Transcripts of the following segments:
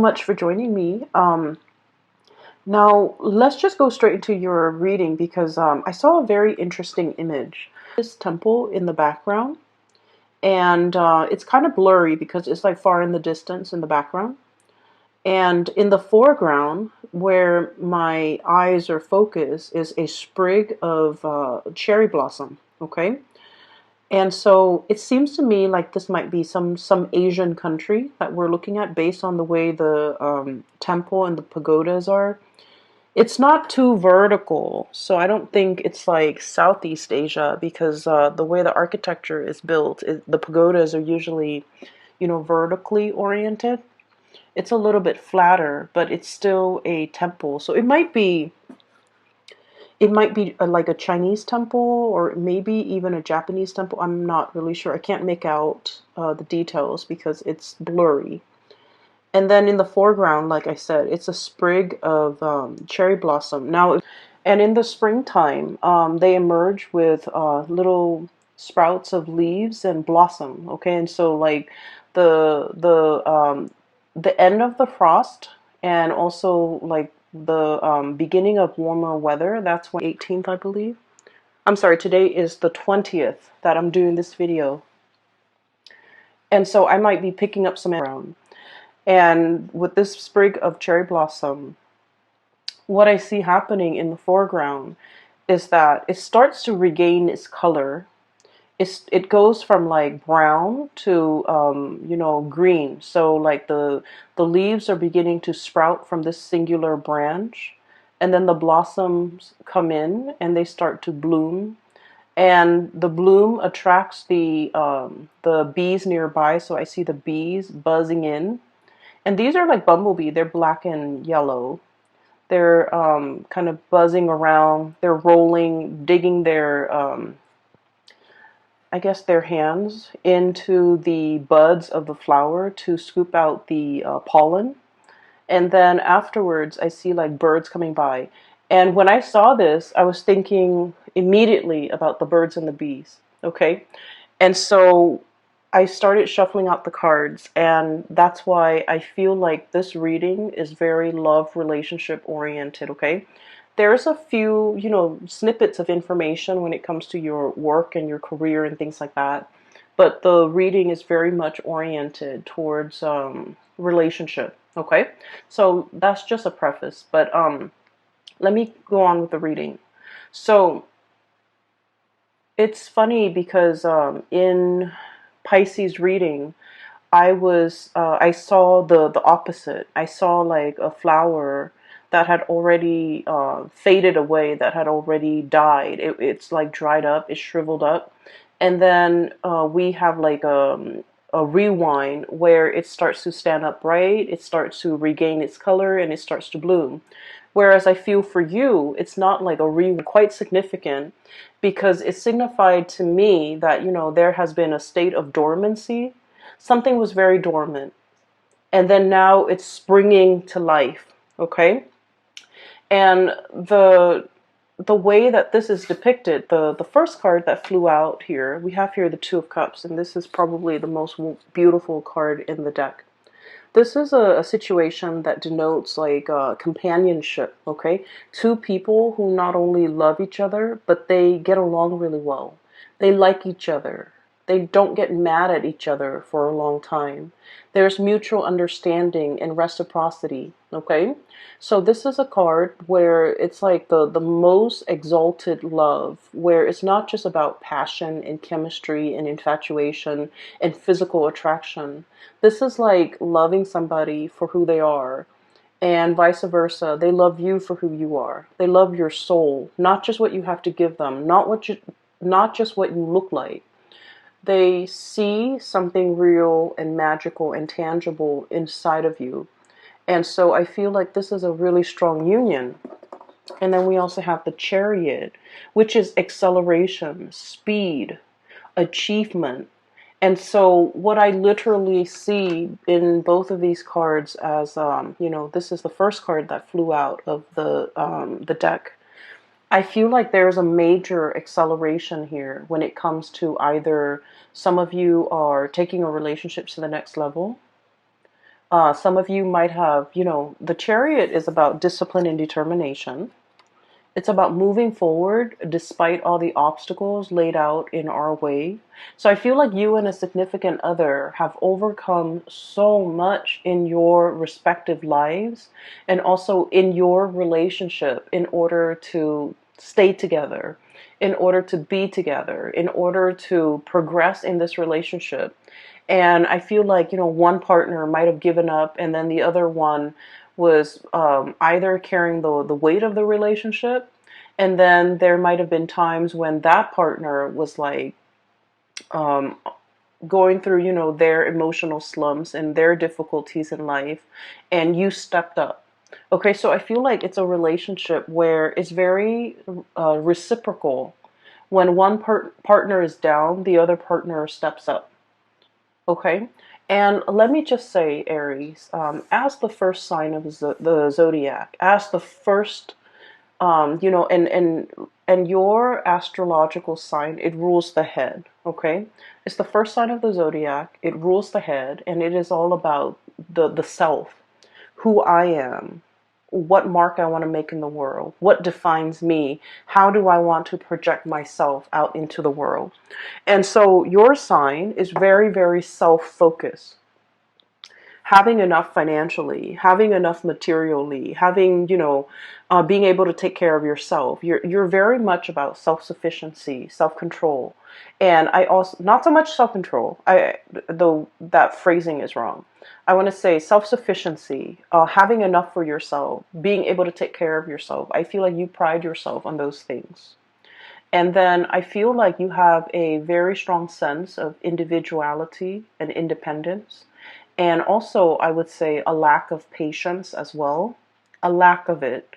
Much for joining me. Now, let's just go straight into your reading because I saw a very interesting image. This temple in the background, and it's kind of blurry because it's like far in the distance in the background. And in the foreground, where my eyes are focused, is a sprig of cherry blossom. Okay, and so it seems to me like this might be some Asian country that we're looking at based on the way the temple and the pagodas are. It's not too vertical, so I don't think it's like Southeast Asia because the way the architecture is built, the pagodas are usually, vertically oriented. It's a little bit flatter, but it's still a temple. So it might be like a Chinese temple or maybe even a Japanese temple. I'm not really sure. I can't make out the details because it's blurry. And then in the foreground, like I said, it's a sprig of cherry blossom. Now, and in the springtime, they emerge with little sprouts of leaves and blossom. Okay, and so like the end of the frost and also like the beginning of warmer weather. That's when 18th, I believe. I'm sorry. Today is the 20th that I'm doing this video, and so I might be picking up some around. And with this sprig of cherry blossom, what I see happening in the foreground is that it starts to regain its color. It goes from like brown to green. So like the leaves are beginning to sprout from this singular branch, and then the blossoms come in and they start to bloom. And the bloom attracts the bees nearby. So I see the bees buzzing in, and these are like bumblebee. They're black and yellow. They're kind of buzzing around. They're rolling, digging I guess, their hands into the buds of the flower to scoop out the pollen. And then afterwards, I see like birds coming by. And when I saw this, I was thinking immediately about the birds and the bees. Okay. And so I started shuffling out the cards, and that's why I feel like this reading is very love relationship oriented, okay? There's a few, snippets of information when it comes to your work and your career and things like that, but the reading is very much oriented towards relationship, okay? So that's just a preface, but let me go on with the reading. So it's funny because in Pisces reading, I saw the opposite. I saw like a flower that had already faded away, that had already died. It's like dried up, it's shriveled up, and then we have like a rewind where it starts to stand upright, it starts to regain its color, and it starts to bloom. Whereas I feel for you, it's not like a rewind, quite significant, because it signified to me that, there has been a state of dormancy. Something was very dormant, and then now it's springing to life. Okay, and the way that this is depicted, the first card that flew out here, we have here the Two of Cups, and this is probably the most beautiful card in the deck. This is a situation that denotes like companionship, okay? Two people who not only love each other, but they get along really well. They like each other. They don't get mad at each other for a long time. There's mutual understanding and reciprocity, okay? So this is a card where it's like the most exalted love, where it's not just about passion and chemistry and infatuation and physical attraction. This is like loving somebody for who they are, and vice versa. They love you for who you are. They love your soul, not just what you have to give them, not just what you look like. They see something real and magical and tangible inside of you. And so I feel like this is a really strong union. And then we also have the Chariot, which is acceleration, speed, achievement. And so what I literally see in both of these cards as, this is the first card that flew out of the deck. I feel like there's a major acceleration here when it comes to either some of you are taking a relationship to the next level, Some of you might have, the Chariot is about discipline and determination. It's about moving forward despite all the obstacles laid out in our way. So I feel like you and a significant other have overcome so much in your respective lives and also in your relationship in order to stay together, in order to be together, in order to progress in this relationship. And I feel like, one partner might have given up and then the other one was either carrying the weight of the relationship. And then there might have been times when that partner was like um, going through, their emotional slumps and their difficulties in life, and you stepped up. Okay, so I feel like it's a relationship where it's very reciprocal. When one partner is down, the other partner steps up. Okay. And let me just say, Aries, as the first sign of the zodiac, as the first, and your astrological sign, it rules the head. Okay, it's the first sign of the zodiac. It rules the head, and it is all about the self, who I am, what mark I want to make in the world, what defines me, how do I want to project myself out into the world. And so your sign is very, very self-focused. Having enough financially, having enough materially, having, being able to take care of yourself. You're very much about self-sufficiency, self-control. And I also, not so much self-control, though that phrasing is wrong. I want to say self-sufficiency, having enough for yourself, being able to take care of yourself. I feel like you pride yourself on those things. And then I feel like you have a very strong sense of individuality and independence. And also, I would say a lack of patience as well, a lack of it.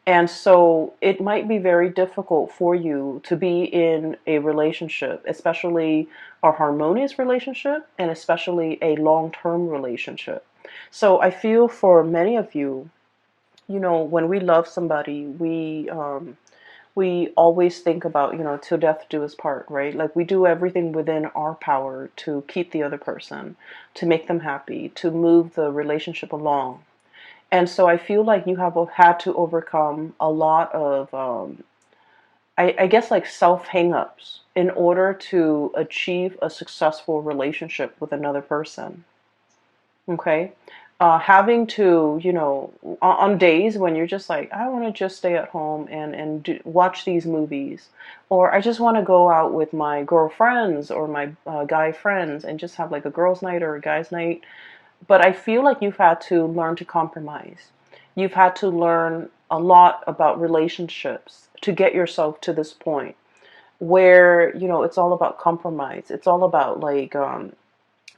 And so it might be very difficult for you to be in a relationship, especially a harmonious relationship and especially a long-term relationship. So I feel for many of you, when we love somebody, we always think about, till death do us part, right? Like we do everything within our power to keep the other person, to make them happy, to move the relationship along. And so I feel like you have had to overcome a lot of, I guess, like self hang-ups in order to achieve a successful relationship with another person. Okay. Having to, on days when you're just like, I want to just stay at home and watch these movies, or I just want to go out with my girlfriends or my guy friends and just have like a girls' night or a guys' night. But I feel like you've had to learn to compromise. You've had to learn a lot about relationships to get yourself to this point where, it's all about compromise. It's all about like,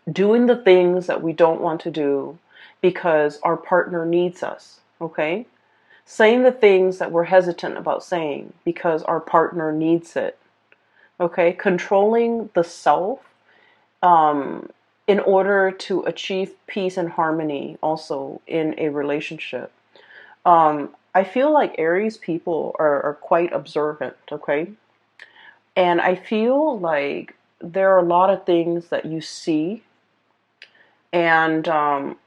doing the things that we don't want to do because our partner needs us, okay? Saying the things that we're hesitant about saying because our partner needs it, okay? Controlling the self um, in order to achieve peace and harmony also in a relationship. I feel like Aries people are quite observant, okay? And I feel like there are a lot of things that you see and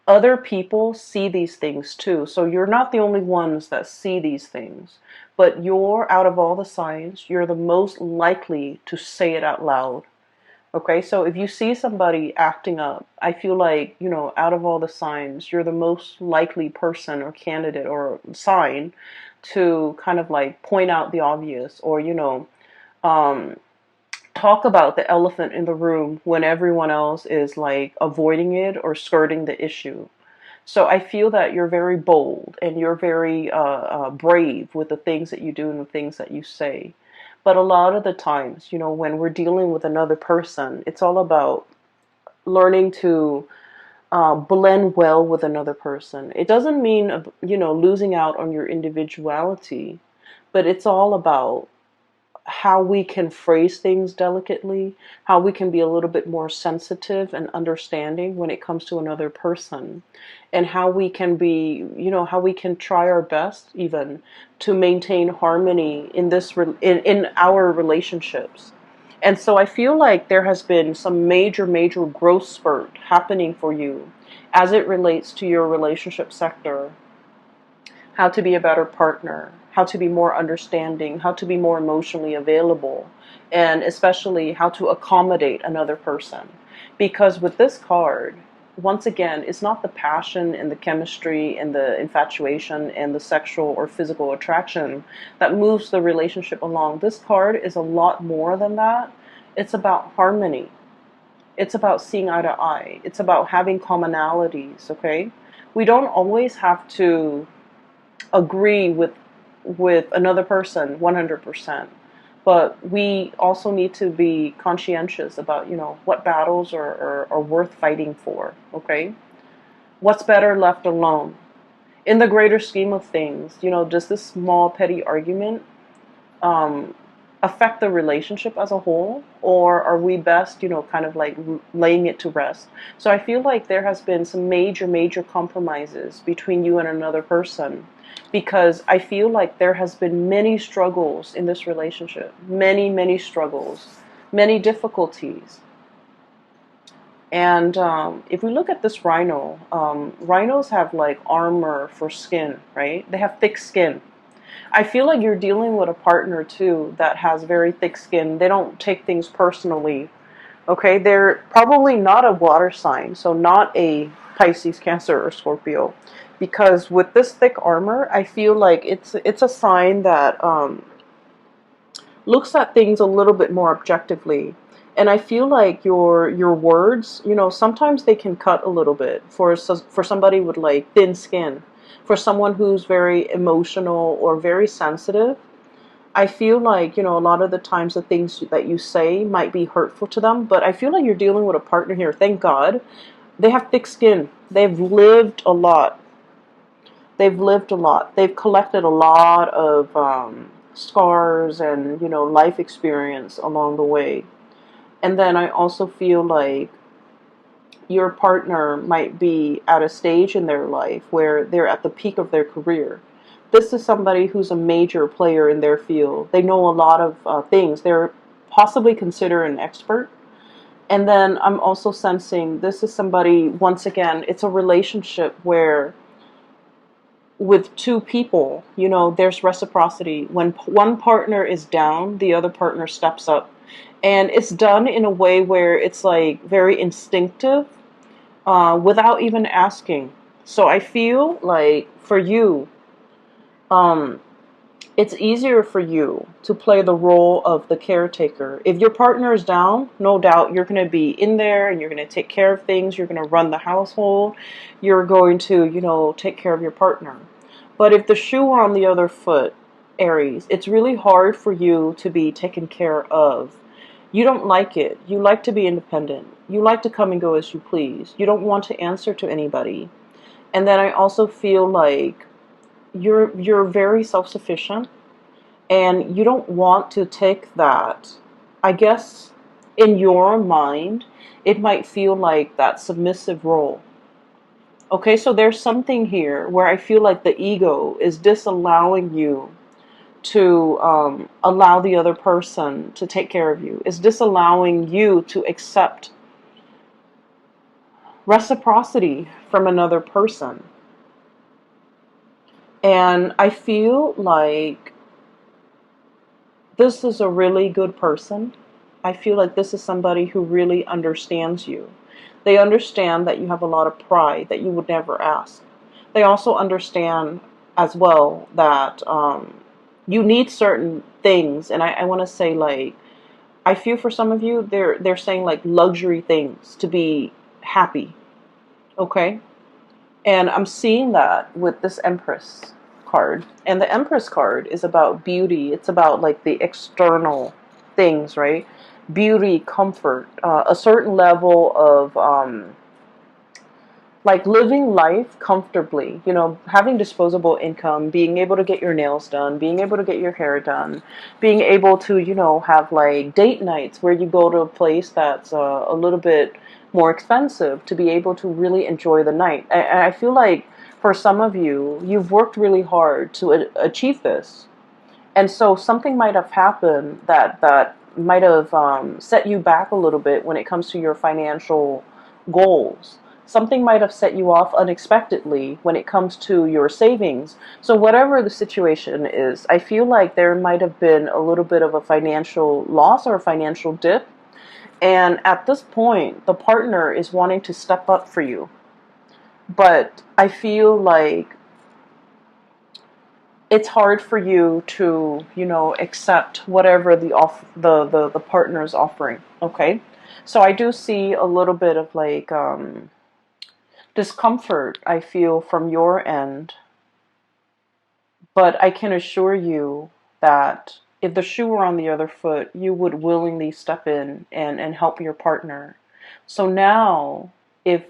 other people see these things too. So you're not the only ones that see these things, but you're, out of all the signs, you're the most likely to say it out loud. Okay, so if you see somebody acting up, I feel like, out of all the signs, you're the most likely person or candidate or sign to kind of like point out the obvious, or, um, talk about the elephant in the room when everyone else is like avoiding it or skirting the issue. So I feel that you're very bold and you're very brave with the things that you do and the things that you say. But a lot of the times, when we're dealing with another person, it's all about learning to blend well with another person. It doesn't mean, losing out on your individuality, but it's all about how we can phrase things delicately, how we can be a little bit more sensitive and understanding when it comes to another person, and how we can be, how we can try our best even to maintain harmony in in our relationships. And so I feel like there has been some major growth spurt happening for you as it relates to your relationship sector, how to be a better partner, how to be more understanding, how to be more emotionally available, and especially how to accommodate another person. Because with this card, once again, it's not the passion and the chemistry and the infatuation and the sexual or physical attraction that moves the relationship along. This card is a lot more than that. It's about harmony. It's about seeing eye to eye. It's about having commonalities, okay? We don't always have to agree with another person 100%, but we also need to be conscientious about, what battles are worth fighting for, okay? What's better left alone? In the greater scheme of things, does this small petty argument um, affect the relationship as a whole, or are we best, kind of like laying it to rest? So I feel like there has been some major, major compromises between you and another person, because I feel like there has been many struggles in this relationship, many, many struggles, many difficulties. And if we look at this rhino, rhinos have like armor for skin, right? They have thick skin. I feel like you're dealing with a partner too that has very thick skin. They don't take things personally. Okay, they're probably not a water sign, so not a Pisces, Cancer, or Scorpio. Because with this thick armor, I feel like it's a sign that looks at things a little bit more objectively. And I feel like your words, sometimes they can cut a little bit for somebody with like thin skin, for someone who's very emotional or very sensitive. I feel like, a lot of the times the things that you say might be hurtful to them, but I feel like you're dealing with a partner here. Thank God. They have thick skin. They've lived a lot. They've lived a lot. They've collected a lot of scars and, life experience along the way. And then I also feel like your partner might be at a stage in their life where they're at the peak of their career. This is somebody who's a major player in their field. They know a lot of things. They're possibly considered an expert. And then I'm also sensing this is somebody, once again, it's a relationship where with two people, there's reciprocity. When one partner is down, the other partner steps up. And it's done in a way where it's like very instinctive, without even asking. So I feel like for you, um, it's easier for you to play the role of the caretaker. If your partner is down, no doubt you're going to be in there and you're going to take care of things. You're going to run the household. You're going to, take care of your partner. But if the shoe were on the other foot, Aries, it's really hard for you to be taken care of. You don't like it. You like to be independent. You like to come and go as you please. You don't want to answer to anybody. And then I also feel like you're very self-sufficient and you don't want to take that. I guess in your mind, it might feel like that submissive role. Okay, so there's something here where I feel like the ego is disallowing you to allow the other person to take care of you. It's disallowing you to accept reciprocity from another person. And I feel like this is a really good person. I feel like this is somebody who really understands you. They understand that you have a lot of pride that you would never ask. They also understand as well that you need certain things. And I want to say, like, I feel for some of you, they're saying like luxury things to be happy. Okay? And I'm seeing that with this Empress card. And the Empress card is about beauty. It's about like the external things, right? Beauty, comfort, a certain level of like living life comfortably, having disposable income, being able to get your nails done, being able to get your hair done, being able to, have like date nights where you go to a place that's a little bit more expensive to be able to really enjoy the night. And I feel like for some of you, you've worked really hard to achieve this. And so something might have happened that might have set you back a little bit when it comes to your financial goals. Something might have set you off unexpectedly when it comes to your savings. So whatever the situation is, I feel like there might have been a little bit of a financial loss or a financial dip. And at this point, the partner is wanting to step up for you. But I feel like it's hard for you to, accept whatever the partner is offering. Okay, so I do see a little bit of like discomfort I feel from your end, but I can assure you that if the shoe were on the other foot, you would willingly step in and help your partner. So now, if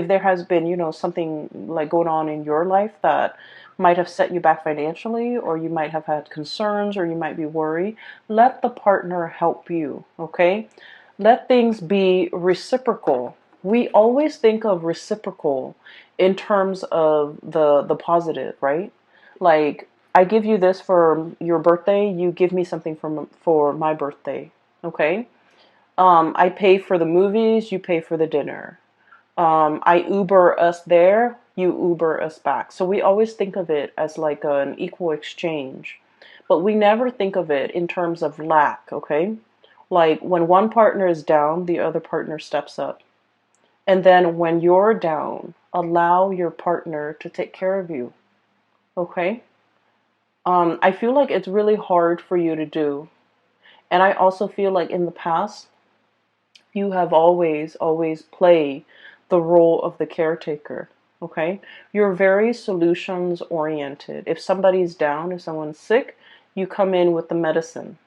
there has been, something like going on in your life that might have set you back financially, or you might have had concerns, or you might be worried, let the partner help you, okay? Let things be reciprocal. We always think of reciprocal in terms of the positive, right? Like, I give you this for your birthday, you give me something for my birthday, okay? I pay for the movies, you pay for the dinner. I Uber us there, you Uber us back. So we always think of it as like an equal exchange, but we never think of it in terms of lack, okay? Like when one partner is down, the other partner steps up. And then when you're down, allow your partner to take care of you, okay? I feel like it's really hard for you to do. And I also feel like in the past, you have always played the role of the caretaker. Okay? You're very solutions oriented. If somebody's down, if someone's sick, you come in with the medicine.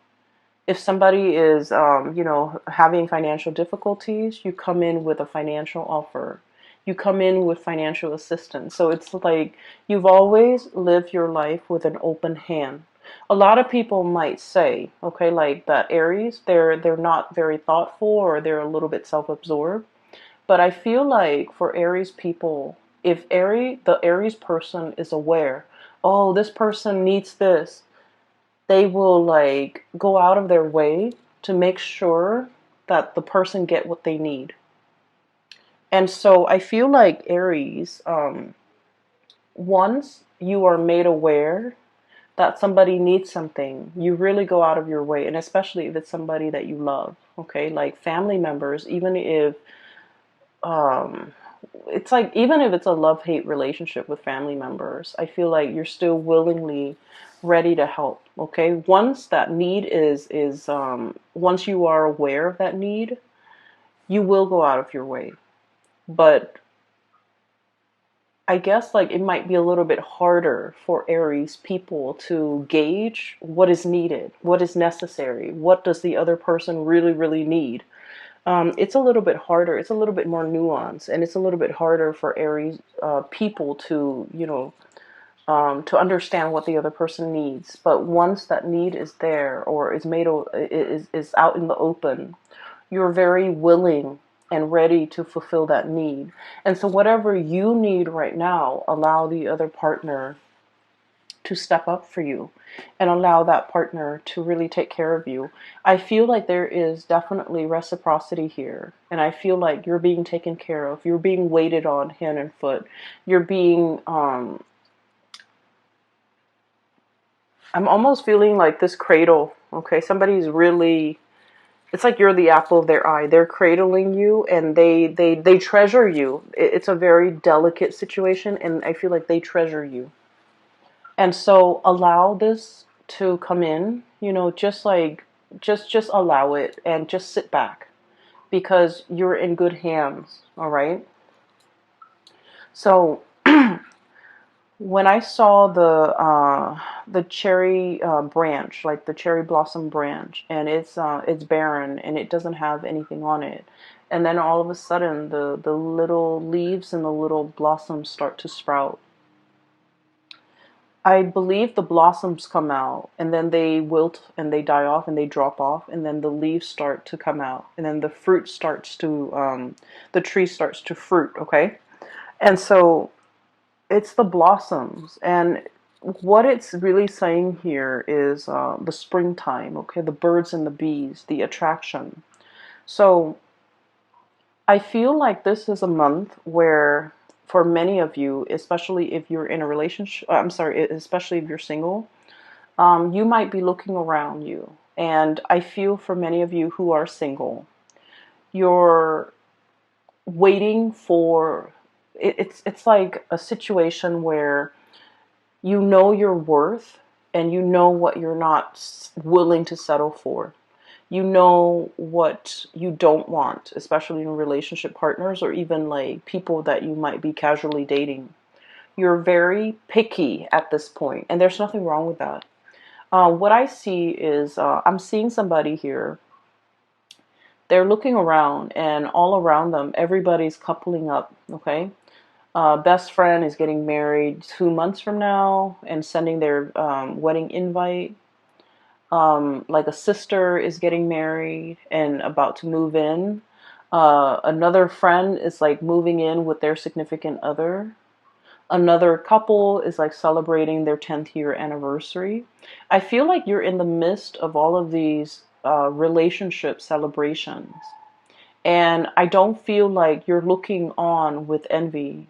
If somebody is, having financial difficulties, you come in with a financial offer. You come in with financial assistance. So it's like you've always lived your life with an open hand. A lot of people might say, okay, like that Aries, they're not very thoughtful, or they're a little bit self-absorbed. But I feel like for Aries people, if the Aries person is aware, oh, this person needs this, they will like go out of their way to make sure that the person get what they need. And so I feel like Aries, once you are made aware that somebody needs something, you really go out of your way, and especially if it's somebody that you love, okay? Like family members, even if um it's like even if it's a love-hate relationship with family members, I feel like you're still willingly ready to help, okay? Once that need is once you are aware of that need, you will go out of your way. But I guess like it might be a little bit harder for Aries people to gauge what is needed, what is necessary, what does the other person really need. It's a little bit harder. It's a little bit more nuanced, and it's a little bit harder for Aries people to, to understand what the other person needs. But once that need is there, or is out in the open, you're very willing and ready to fulfill that need. And so whatever you need right now, allow the other partner to step up for you, and allow that partner to really take care of you. I feel like there is definitely reciprocity here, and I feel like you're being taken care of. You're being waited on hand and foot. You're being I'm almost feeling like this cradle, okay? Somebody's really, it's like you're the apple of their eye. They're cradling you, and they treasure you. It's a very delicate situation, and I feel like they treasure you. And so allow this to come in, just like just allow it and just sit back, because you're in good hands, all right? So when I saw the cherry branch, like the cherry blossom branch, and it's barren and it doesn't have anything on it, and then all of a sudden the little leaves and the little blossoms start to sprout. I believe the blossoms come out, and then they wilt and they die off and they drop off, and then the leaves start to come out, and then the fruit starts to the tree starts to fruit. Okay, and so it's the blossoms, and what it's really saying here is the springtime. Okay, the birds and the bees, the attraction. So I feel like this is a month where, for many of you, especially if you're in a relationship, I'm sorry, especially if you're single, you might be looking around you. And I feel for many of you who are single, you're waiting for it's like a situation where you know your worth and you know what you're not willing to settle for. You know what you don't want, especially in relationship partners or even like people that you might be casually dating. You're very picky at this point, and there's nothing wrong with that. What I see is I'm seeing somebody here. They're looking around, and all around them, everybody's coupling up. Okay, best friend is getting married 2 months from now and sending their wedding invite. Like a sister is getting married and about to move in. Another friend is like moving in with their significant other. Another couple is like celebrating their 10th year anniversary. I feel like you're in the midst of all of these relationship celebrations. And I don't feel like you're looking on with envy.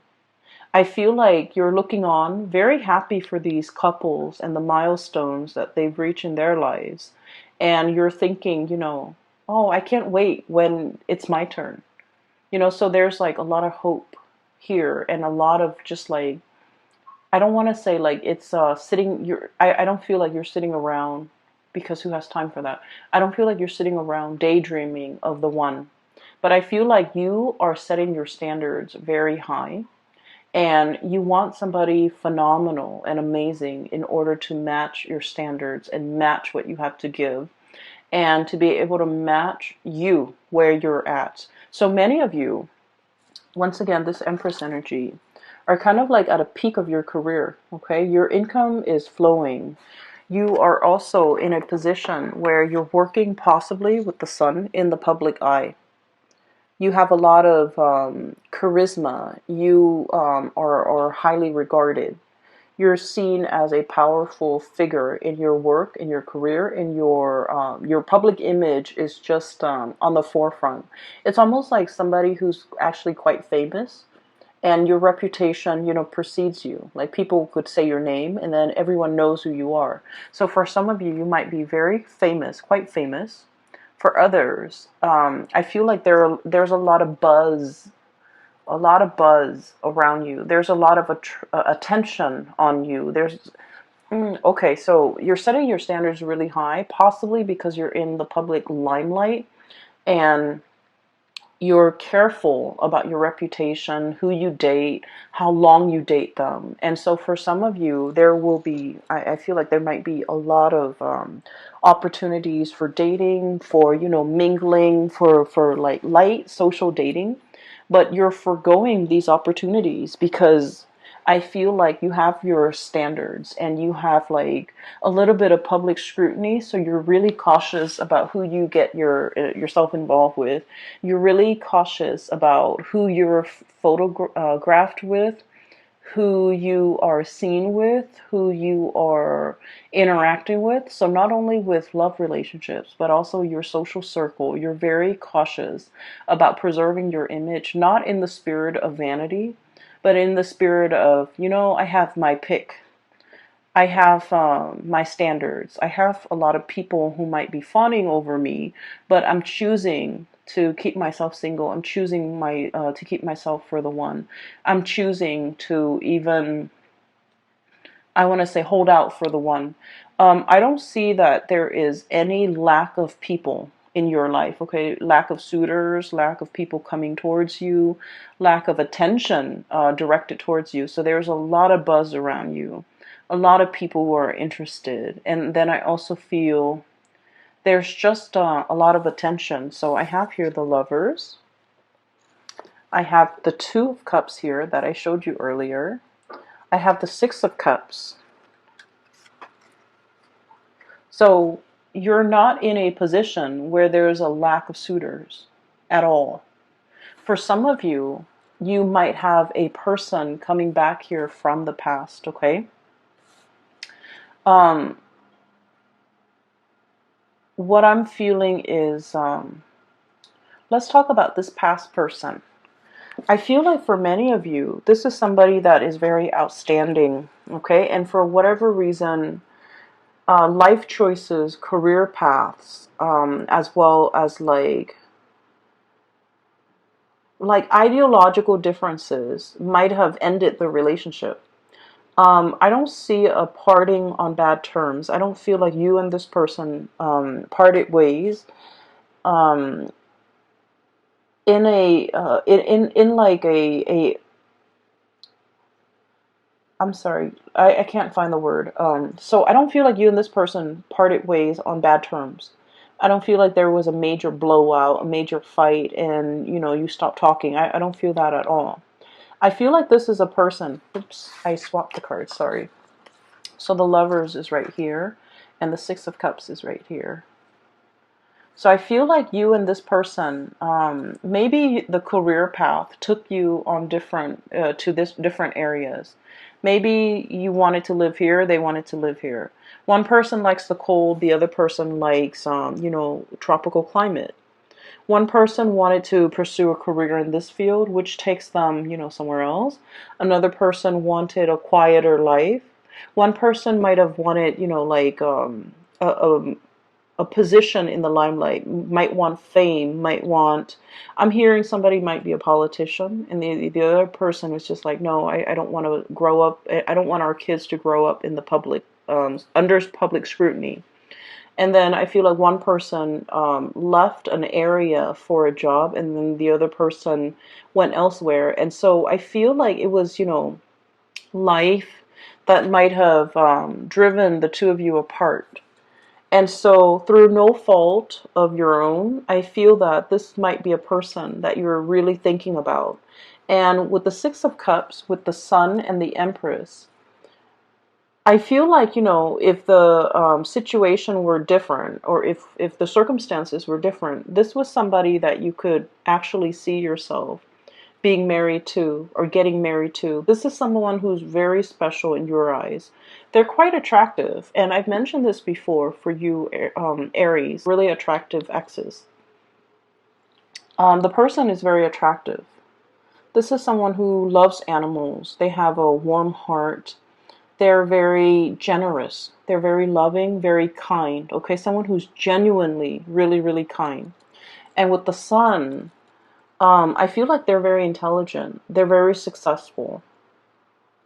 I feel like you're looking on very happy for these couples and the milestones that they've reached in their lives. And you're thinking, oh, I can't wait when it's my turn. So there's like a lot of hope here and a lot of just like, I don't want to say like it's sitting, I don't feel like you're sitting around because who has time for that? I don't feel like you're sitting around daydreaming of the one. But I feel like you are setting your standards very high and you want somebody phenomenal and amazing in order to match your standards and match what you have to give and to be able to match you where you're at. So many of you, once again, this Empress energy, are kind of like at a peak of your career, okay? Your income is flowing. You are also in a position where you're working possibly with the sun in the public eye. You have a lot of charisma. You are highly regarded. You're seen as a powerful figure in your work, in your career, in your public image is just on the forefront. It's almost like somebody who's actually quite famous, and your reputation, precedes you. Like people could say your name, and then everyone knows who you are. So for some of you, you might be very famous, quite famous. For others, I feel like there's a lot of buzz around you. There's a lot of attention on you. Okay, so you're setting your standards really high, possibly because you're in the public limelight and you're careful about your reputation, who you date, how long you date them. And so for some of you, there will be, I feel like there might be a lot of opportunities for dating, for, mingling, for like light social dating. But you're foregoing these opportunities because I feel like you have your standards and you have like a little bit of public scrutiny, so you're really cautious about who you get yourself involved with. You're really cautious about who you're photographed with, who you are seen with, who you are interacting with. So not only with love relationships, but also your social circle. You're very cautious about preserving your image, not in the spirit of vanity, but in the spirit of, I have my pick. I have my standards. I have a lot of people who might be fawning over me, but I'm choosing to keep myself single. I'm choosing to keep myself for the one. I'm choosing to even, I want to say, hold out for the one. I don't see that there is any lack of people in your life, okay? Lack of suitors, lack of people coming towards you, lack of attention directed towards you. So there's a lot of buzz around you, a lot of people who are interested. And then I also feel there's just a lot of attention. So I have here the Lovers. I have the Two of Cups here that I showed you earlier. I have the Six of Cups. So you're not in a position where there's a lack of suitors at all. For some of you, you might have a person coming back here from the past, okay? What I'm feeling is Let's talk about this past person. I feel like for many of you, this is somebody that is very outstanding, okay? And for whatever reason, life choices, career paths, as well as like ideological differences might have ended the relationship. I don't see a parting on bad terms. I don't feel like you and this person parted ways um, in a in like a I'm sorry, I can't find the word. So I don't feel like you and this person parted ways on bad terms. I don't feel like there was a major blowout, a major fight, and you stopped talking. I don't feel that at all. I feel like this is a person. Oops, I swapped the cards. Sorry. So the Lovers is right here, and the Six of Cups is right here. So I feel like you and this person, maybe the career path took you on to this different areas. Maybe you wanted to live here, they wanted to live here. One person likes the cold, the other person likes, tropical climate. One person wanted to pursue a career in this field, which takes them, somewhere else. Another person wanted a quieter life. One person might have wanted, a position in the limelight, might want fame, might want. I'm hearing somebody might be a politician, and the other person is just like, no, I don't want to grow up. I don't want our kids to grow up in the public, under public scrutiny. And then I feel like one person left an area for a job, and then the other person went elsewhere. And so I feel like it was, life that might have driven the two of you apart. And so, through no fault of your own, I feel that this might be a person that you're really thinking about. And with the Six of Cups, with the Sun and the Empress, I feel like, if the situation were different, or if the circumstances were different, this was somebody that you could actually see yourself being married to or getting married to. This is someone who's very special in your eyes. They're quite attractive. And I've mentioned this before for you, Aries, really attractive exes. The person is very attractive. This is someone who loves animals. They have a warm heart. They're very generous. They're very loving, very kind. Okay, someone who's genuinely really, really kind. And with the Sun, I feel like they're very intelligent. They're very successful.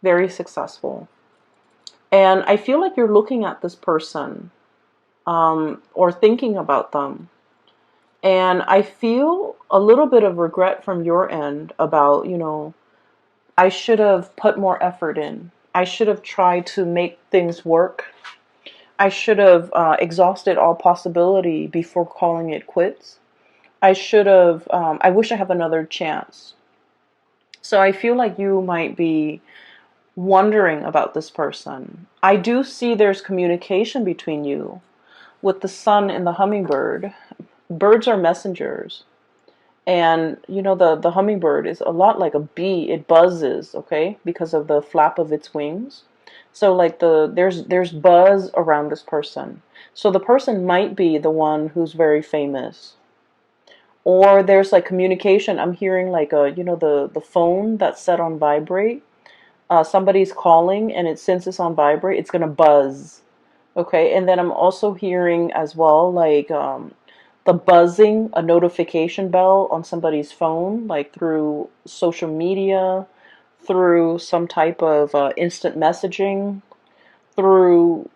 Very successful. And I feel like you're looking at this person or thinking about them. And I feel a little bit of regret from your end about, I should have put more effort in. I should have tried to make things work. I should have exhausted all possibility before calling it quits. I should have, I wish I have another chance. So I feel like you might be wondering about this person. I do see there's communication between you with the Sun and the hummingbird. Birds are messengers. And the hummingbird is a lot like a bee. It buzzes, okay, because of the flap of its wings. So like there's buzz around this person. So the person might be the one who's very famous. Or there's like communication. I'm hearing like the phone that's set on vibrate. Somebody's calling, and since it's on vibrate, it's gonna buzz. Okay, and then I'm also hearing as well like the buzzing, a notification bell on somebody's phone, like through social media, through some type of instant messaging, through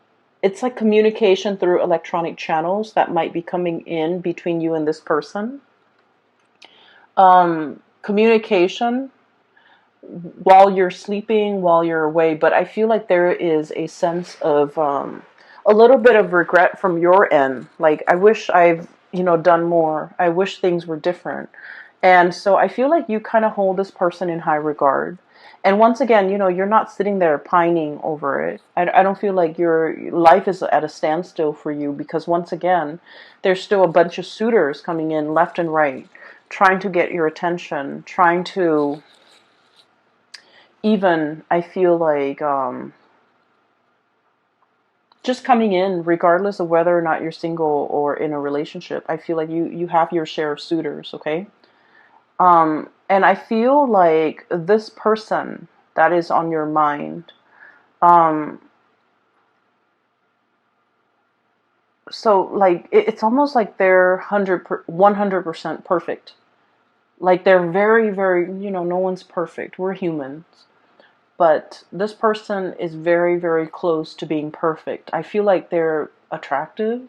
it's like communication through electronic channels that might be coming in between you and this person. Communication while you're sleeping, while you're away, but I feel like there is a sense of a little bit of regret from your end. Like, I wish I've, done more. I wish things were different. And so I feel like you kind of hold this person in high regard. And once again, you're not sitting there pining over it. I don't feel like your life is at a standstill for you because once again, there's still a bunch of suitors coming in left and right, trying to get your attention, trying to even, I feel like, just coming in, regardless of whether or not you're single or in a relationship. I feel like you have your share of suitors, okay? And I feel like this person that is on your mind, um, so like it's almost like they're 100% perfect. Like they're very, very, no one's perfect. We're humans. But this person is very, very close to being perfect. I feel like they're attractive.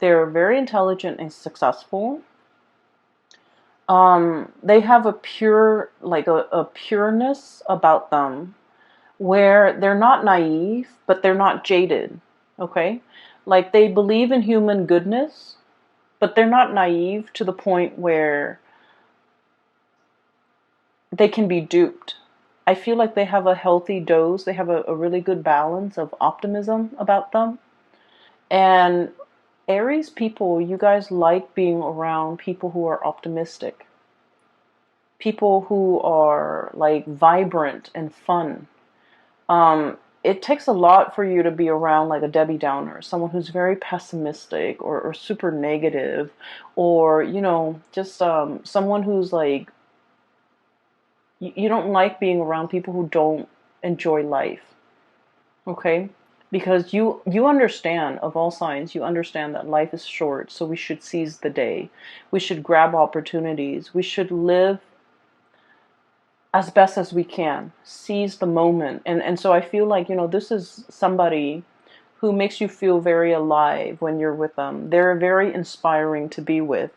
They're very intelligent and successful. They have a pure, like a pureness about them where they're not naive, but they're not jaded. Okay? Like they believe in human goodness, but they're not naive to the point where they can be duped. I feel like they have a healthy dose, they have a really good balance of optimism about them. And Aries people, you guys like being around people who are optimistic, people who are like vibrant and fun. It takes a lot for you to be around like a Debbie Downer, someone who's very pessimistic or super negative, or just someone who's like you don't like being around people who don't enjoy life, okay? Because you understand, of all signs, you understand that life is short, so we should seize the day. We should grab opportunities. We should live as best as we can. Seize the moment. And so I feel like, this is somebody who makes you feel very alive when you're with them. They're very inspiring to be with.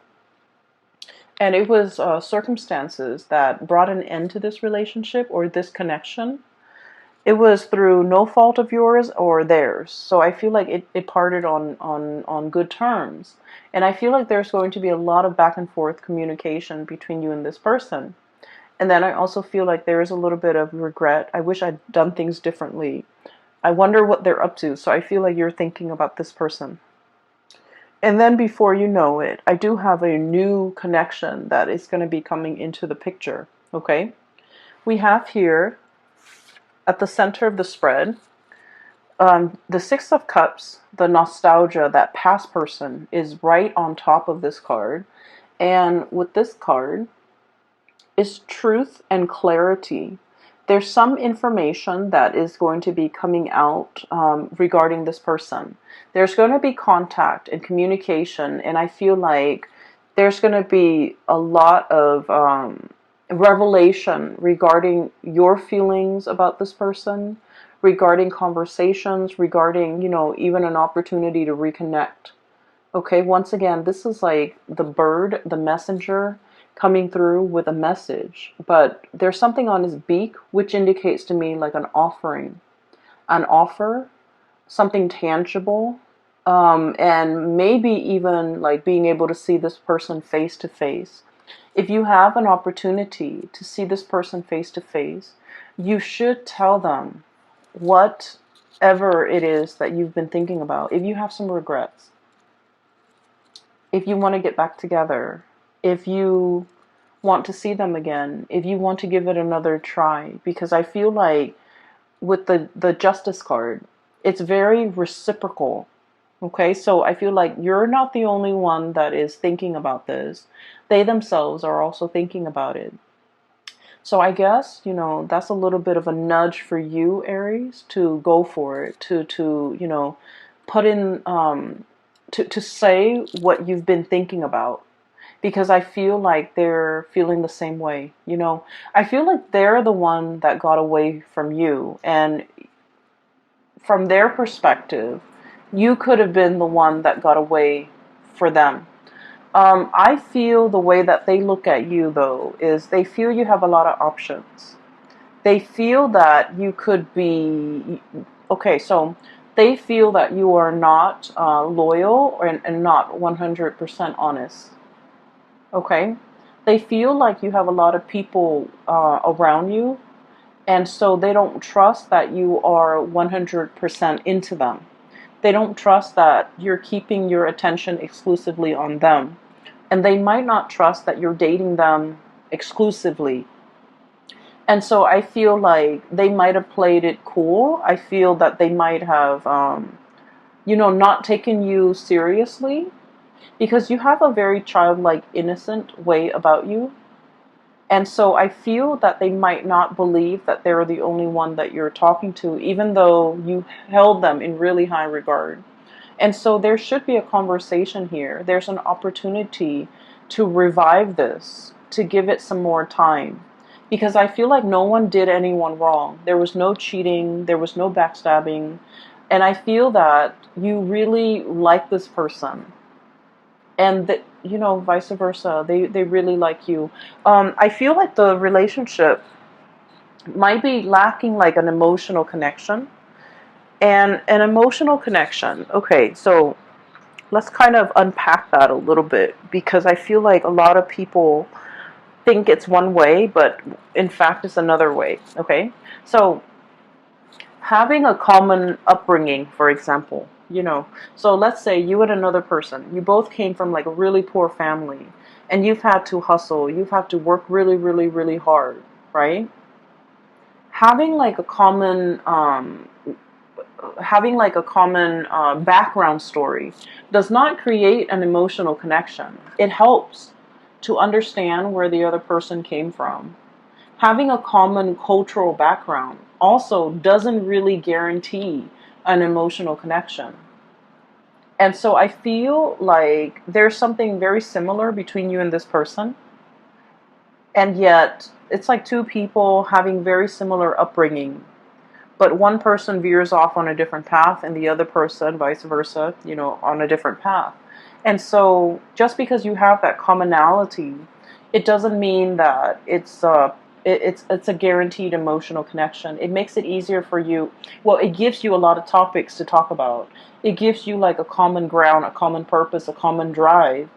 And it was circumstances that brought an end to this relationship or this connection. It was through no fault of yours or theirs. So I feel like it parted on good terms. And I feel like there's going to be a lot of back and forth communication between you and this person. And then I also feel like there is a little bit of regret. I wish I'd done things differently. I wonder what they're up to. So I feel like you're thinking about this person. And then before you know it, I do have a new connection that is going to be coming into the picture. Okay? We have here at the center of the spread, the Six of Cups, the nostalgia, that past person is right on top of this card. And with this card is truth and clarity. There's some information that is going to be coming out regarding this person. There's going to be contact and communication, and I feel like there's going to be a lot of revelation regarding your feelings about this person, regarding conversations, regarding, even an opportunity to reconnect. Okay, once again, this is like the bird, the messenger, coming through with a message, but there's something on his beak which indicates to me like an offering, an offer, something tangible, and maybe even like being able to see this person face to face. If you have an opportunity to see this person face to face, you should tell them whatever it is that you've been thinking about. If you have some regrets, if you want to get back together, if you want to see them again, if you want to give it another try, because I feel like with the Justice card, it's very reciprocal. Okay, so I feel like you're not the only one that is thinking about this. They themselves are also thinking about it. So I guess, that's a little bit of a nudge for you, Aries, to go for it, to put in, to say what you've been thinking about. Because I feel like they're feeling the same way. I feel like they're the one that got away from you. And from their perspective, you could have been the one that got away for them. I feel the way that they look at you, though, is they feel you have a lot of options. They feel that you could be, okay, so they feel that you are not loyal and not 100% honest. Okay? They feel like you have a lot of people around you, and so they don't trust that you are 100% into them. They don't trust that you're keeping your attention exclusively on them. And they might not trust that you're dating them exclusively. And so I feel like they might have played it cool. I feel that they might have not taking you seriously, because you have a very childlike, innocent way about you. And so I feel that they might not believe that they're the only one that you're talking to, even though you held them in really high regard. And so there should be a conversation here. There's an opportunity to revive this, to give it some more time. Because I feel like no one did anyone wrong. There was no cheating, there was no backstabbing. And I feel that you really like this person. And that, vice versa. They really like you. I feel like the relationship might be lacking like an emotional connection. And an emotional connection. Okay, so let's kind of unpack that a little bit, because I feel like a lot of people think it's one way, but in fact it's another way. Okay, so having a common upbringing, for example, so let's say you and another person, you both came from like a really poor family, and you've had to hustle, you've had to work really, really, really hard, right? Having like a common background story does not create an emotional connection. It helps to understand where the other person came from. Having a common cultural background also doesn't really guarantee an emotional connection. And so I feel like there's something very similar between you and this person, and yet it's like two people having very similar upbringing, but one person veers off on a different path and the other person vice versa, on a different path. And so just because you have that commonality, it doesn't mean that it's a guaranteed emotional connection. It makes it easier for you. Well, it gives you a lot of topics to talk about. It gives you like a common ground, a common purpose, a common drive.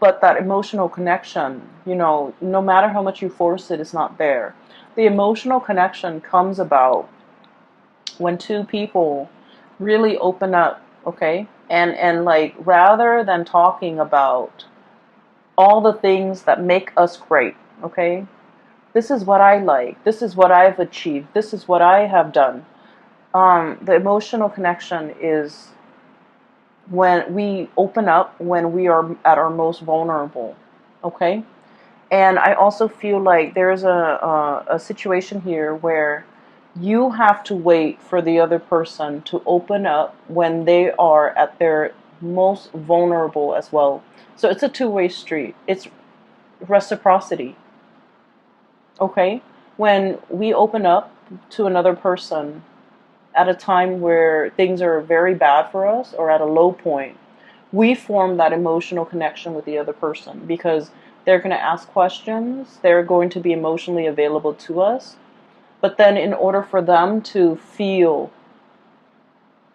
But that emotional connection, no matter how much you force it, is not there. The emotional connection comes about when two people really open up, okay? And like, rather than talking about all the things that make us great, okay? This is what I like. This is what I've achieved. This is what I have done. The emotional connection is when we open up, when we are at our most vulnerable, okay? And I also feel like there's a situation here where you have to wait for the other person to open up when they are at their most vulnerable as well. So it's a two-way street. It's reciprocity. Okay? When we open up to another person at a time where things are very bad for us or at a low point, we form that emotional connection with the other person because they're going to ask questions, they're going to be emotionally available to us. But then, in order for them to feel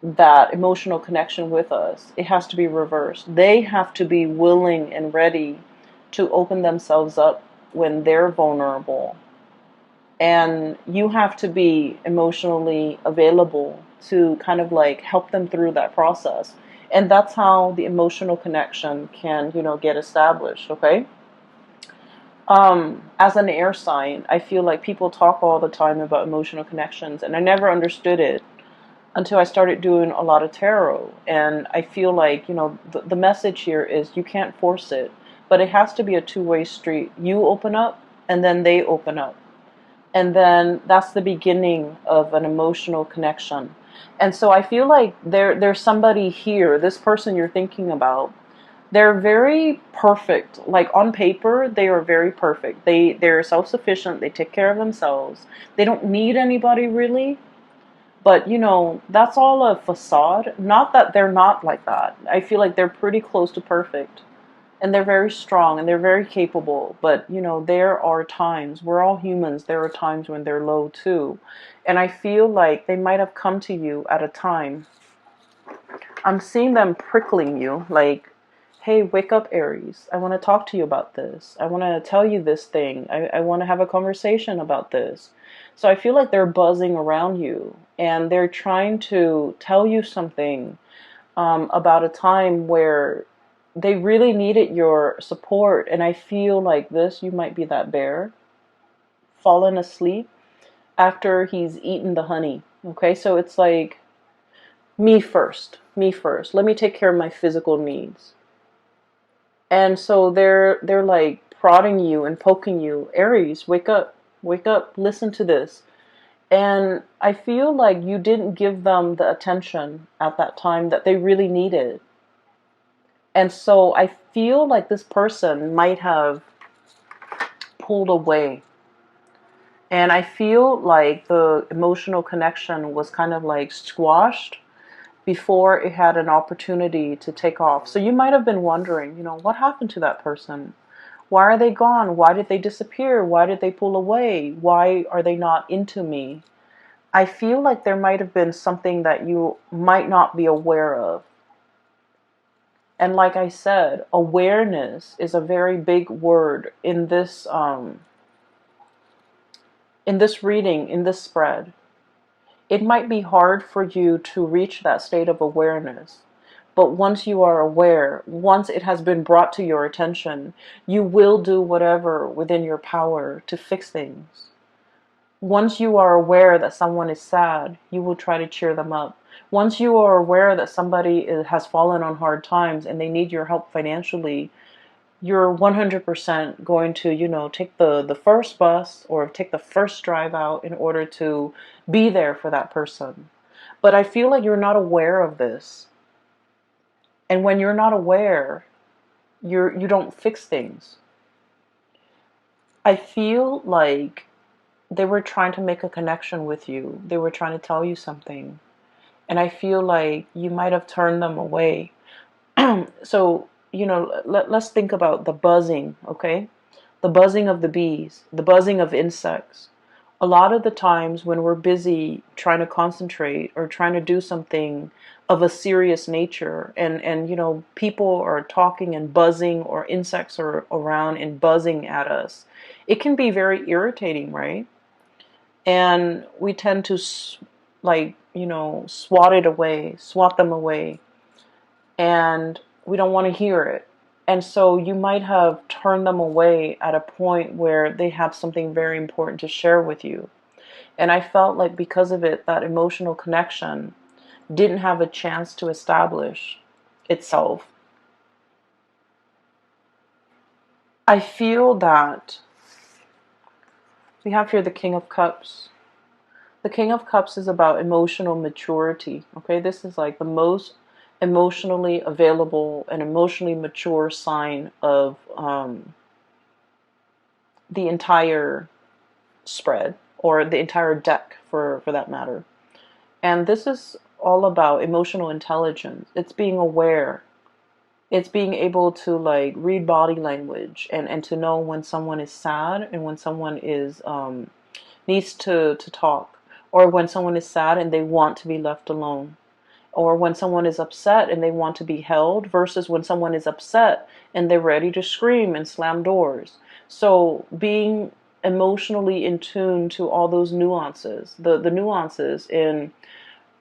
that emotional connection with us, it has to be reversed. They have to be willing and ready to open themselves up when they're vulnerable. And you have to be emotionally available to kind of like help them through that process. And that's how the emotional connection can, get established, okay? As an air sign, I feel like people talk all the time about emotional connections, and I never understood it until I started doing a lot of tarot. And I feel like, the message here is you can't force it, but it has to be a two-way street. You open up, and then they open up. And then that's the beginning of an emotional connection. And so I feel like there's somebody here, this person you're thinking about, they're very perfect. Like on paper, they are very perfect. They're self-sufficient. They take care of themselves. They don't need anybody really. But that's all a facade. Not that they're not like that. I feel like they're pretty close to perfect. And they're very strong and they're very capable. But there are times, we're all humans, there are times when they're low too. And I feel like they might have come to you at a time. I'm seeing them prickling you, like, hey, wake up, Aries. I want to talk to you about this. I want to tell you this thing. I want to have a conversation about this. So I feel like they're buzzing around you and they're trying to tell you something about a time where they really needed your support. And I feel like you might be that bear fallen asleep after he's eaten the honey. Okay, so it's like Me first. Me first. Let me take care of my physical needs. And so they're like prodding you and poking you. Aries, wake up. Wake up. Listen to this. And I feel like you didn't give them the attention at that time that they really needed. And so I feel like this person might have pulled away. And I feel like the emotional connection was kind of like squashed before it had an opportunity to take off. So you might have been wondering, what happened to that person? Why are they gone? Why did they disappear? Why did they pull away? Why are they not into me? I feel like there might have been something that you might not be aware of. And like I said, awareness is a very big word in this reading, in this spread. It might be hard for you to reach that state of awareness. But once you are aware, once it has been brought to your attention, you will do whatever within your power to fix things. Once you are aware that someone is sad, you will try to cheer them up. Once you are aware that somebody has fallen on hard times and they need your help financially, you're 100% going to, take the first bus or take the first drive out in order to be there for that person. But I feel like you're not aware of this. And when you're not aware, you don't fix things. I feel like they were trying to make a connection with you. They were trying to tell you something. And I feel like you might have turned them away. So, let's think about the buzzing, okay? The buzzing of the bees, the buzzing of insects. A lot of the times when we're busy trying to concentrate or trying to do something of a serious nature and people are talking and buzzing or insects are around and buzzing at us, it can be very irritating, right? And we tend to swat them away, and we don't want to hear it. And so you might have turned them away at a point where they have something very important to share with you. And I felt like because of it, that emotional connection didn't have a chance to establish itself. I feel that we have here the King of Cups. The King of Cups is about emotional maturity. Okay, this is like the most emotionally available and emotionally mature sign of the entire spread, or the entire deck for that matter. And this is all about emotional intelligence. It's being aware. It's being able to like read body language and to know when someone is sad and when someone is needs to talk, or when someone is sad and they want to be left alone, or when someone is upset and they want to be held, versus when someone is upset and they're ready to scream and slam doors. So being emotionally in tune to all those nuances, the nuances in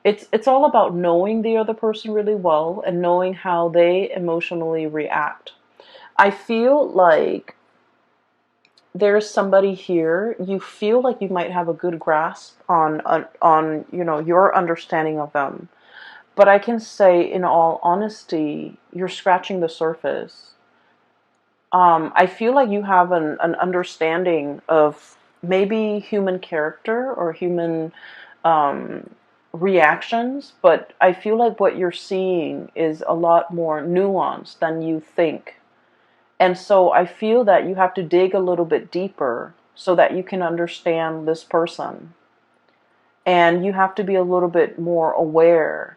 it's all about knowing the other person really well and knowing how they emotionally react. I feel like there's somebody here, you feel like you might have a good grasp on your understanding of them. But I can say, in all honesty, you're scratching the surface. I feel like you have an understanding of maybe human character or human reactions, but I feel like what you're seeing is a lot more nuanced than you think. And so I feel that you have to dig a little bit deeper so that you can understand this person. And you have to be a little bit more aware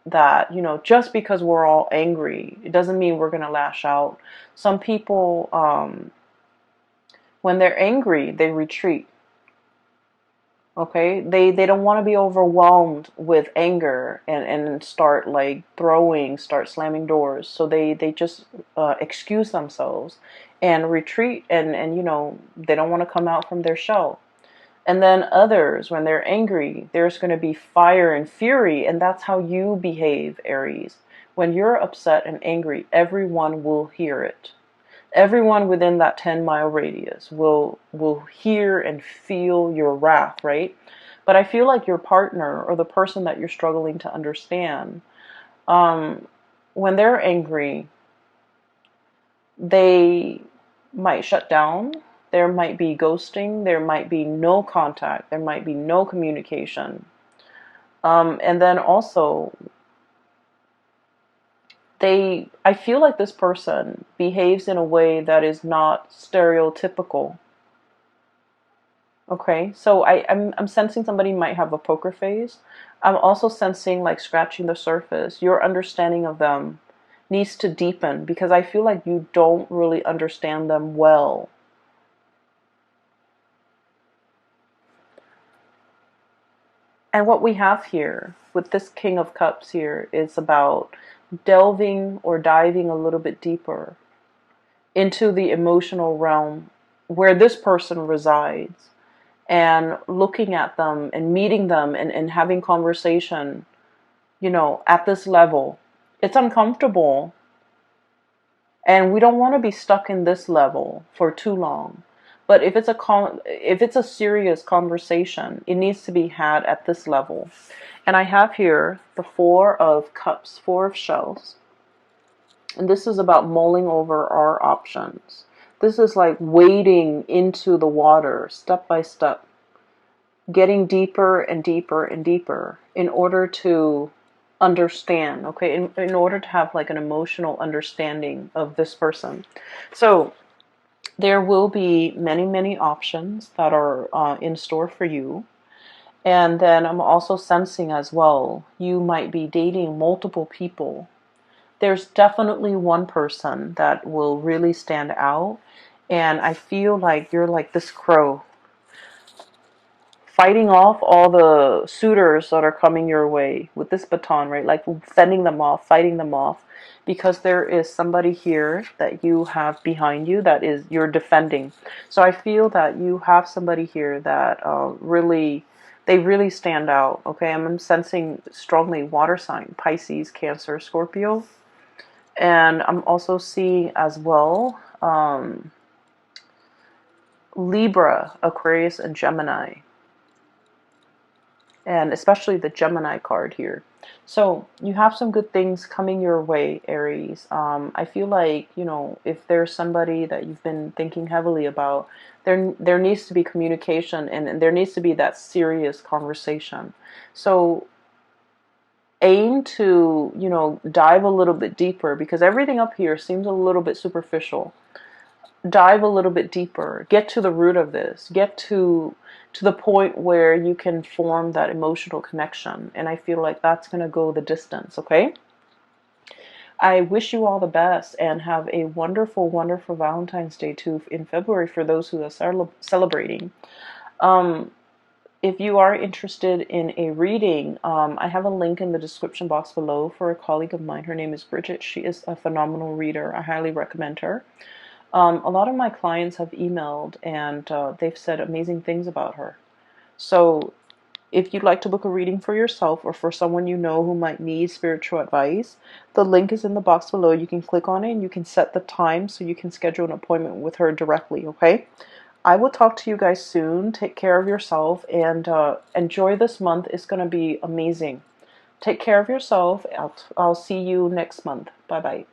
that, just because we're all angry, it doesn't mean we're going to lash out. Some people, when they're angry, they retreat. Okay, they don't want to be overwhelmed with anger and start like start slamming doors. So they just excuse themselves and retreat, and they don't want to come out from their shell. And then others, when they're angry, there's going to be fire and fury, and that's how you behave, Aries. When you're upset and angry, everyone will hear it. Everyone within that 10-mile radius will hear and feel your wrath, right? But I feel like your partner or the person that you're struggling to understand, when they're angry, they might shut down. There might be ghosting. There might be no contact. There might be no communication. And then also, I feel like this person behaves in a way that is not stereotypical. Okay, so I'm sensing somebody might have a poker face. I'm also sensing like scratching the surface. Your understanding of them needs to deepen because I feel like you don't really understand them well. And what we have here with this King of Cups here is about delving or diving a little bit deeper into the emotional realm where this person resides and looking at them and meeting them and having conversation, at this level. It's uncomfortable and we don't want to be stuck in this level for too long. But if it's a serious conversation, it needs to be had at this level. And I have here the Four of Cups, Four of Shells. And this is about mulling over our options. This is like wading into the water step by step, getting deeper and deeper and deeper in order to understand, okay, in order to have like an emotional understanding of this person. So there will be many, many options that are in store for you. And then I'm also sensing as well, you might be dating multiple people. There's definitely one person that will really stand out. And I feel like you're like this crow fighting off all the suitors that are coming your way with this baton, right? Like fending them off, fighting them off, because there is somebody here that you have behind you that is you're defending. So I feel that you have somebody here that they really stand out. Okay, I'm sensing strongly water sign, Pisces, Cancer, Scorpio, and I'm also seeing as well Libra, Aquarius, and Gemini. And especially the Gemini card here. So you have some good things coming your way, Aries. I feel like, if there's somebody that you've been thinking heavily about, there needs to be communication and there needs to be that serious conversation. So aim to, dive a little bit deeper because everything up here seems a little bit superficial. Dive a little bit deeper, get to the root of this, get to the point where you can form that emotional connection. And I feel like that's going to go the distance, okay? I wish you all the best and have a wonderful, wonderful Valentine's Day too in February for those who are celebrating. If you are interested in a reading, I have a link in the description box below for a colleague of mine. Her name is Bridget. She is a phenomenal reader. I highly recommend her. A lot of my clients have emailed and they've said amazing things about her. So if you'd like to book a reading for yourself or for someone you know who might need spiritual advice, the link is in the box below. You can click on it and you can set the time so you can schedule an appointment with her directly, okay? I will talk to you guys soon. Take care of yourself and enjoy this month. It's going to be amazing. Take care of yourself. I'll see you next month. Bye-bye.